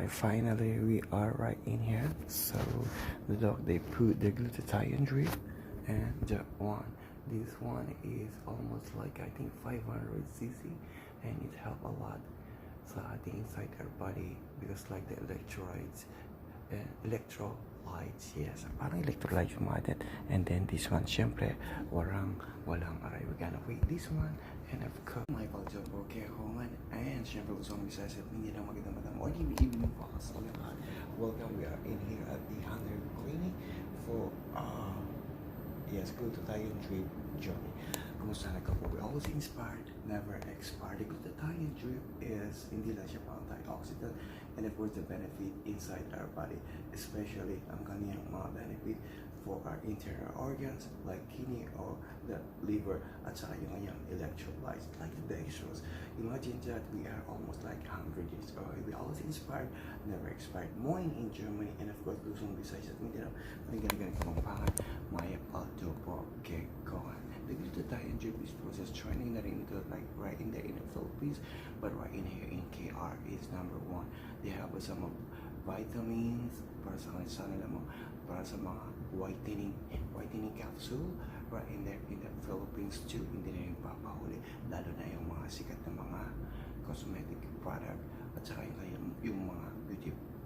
finally we are right in here. So the dog, they put the glutathione drip, and this one is almost like I think 500 cc, and it helped a lot. So I think inside our body, because like the electrolytes, yes, parang electrolytes yung mga that. And then this one, syempre, walang aray, we're gonna wait this one. And of course, my pagjob po kay Homan, and syempre gusto kong bisa sa hindi na magandang or evening po sa lahat. Welcome, we are in here at the Hunter Clinic for yes, glutathione drip journey. Kumusta na ka po? We always inspired, never expired. The glutathione drip is hindi lang siya pang antioxidant, and of course the benefit inside our body, especially ang kaniyang mga benefit for our internal organs like kidney or the liver, at saka yung kanyang electrolytes like the dextrose. Imagine that we are almost like 100 years old. We always inspired, never expired. Morning in Germany, and of course Luzon, Visayas at Mindanao. Ganyan kumampangan, Maya Paldo po kay Kohan. The glutathione drip is process training na rin ito like right in there in the Philippines, but right in here in KR is number one. They have some vitamins para sa kanila mo, para sa mga whitening capsule right in there in the Philippines too. Hindi na yung papahuli, lalo na yung mga sikat na mga cosmetic product, at saka yung mga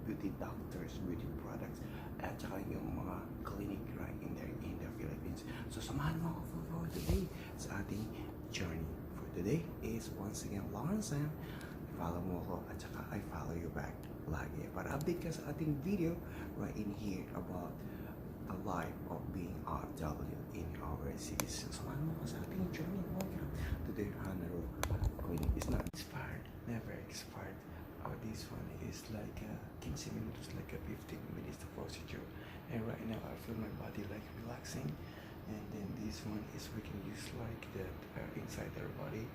beauty doctors, beauty products, at saka yung mga clinic right in there in the Philippines. So samahan mo ako for today sa ating journey. For today is once again Lawrence, and follow mo ako at saka I follow you back lagi para update ka sa ating video right in here about the life of being RW in overseas. So samahan mo ako sa ating journey. Welcome to the Hunter Clinic. It's not expired, never expired. This one is like 15 minutes, like a 15 minutes procedure, and right now I feel my body like relaxing. And then this one is we can use like the inside our body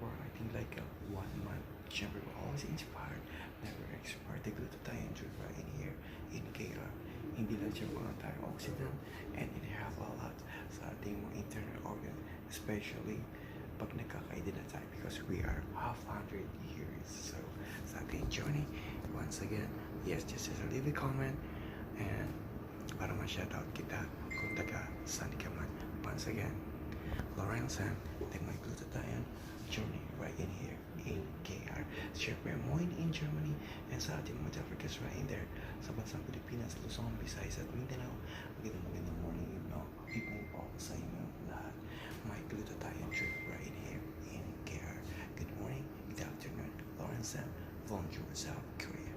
for I think like a 1 month. Remember, we're always inspired, never expired. The glutathione drip right in here in KR, hindi lang siya mga antioxidant, and it have a lot sa ating mga internal organ, especially pag nagkakaedad na tayo, because we are 100 years. So sa ating journey, once again, yes, just leave a comment, and para ma-shoutout kita kung taga saan ka man. Once again, Lawrence, and take my glutathione journey right in here in KR. Syempre, morning in Germany, and sa ating mga Africans right in there sa bansang Pilipinas, Luzon, Visayas at Mindanao. Magandang morning, evening po sa inyo lahat. My glutathione drip right in here in KR. Good morning, good afternoon, Lawrence, and bonjour,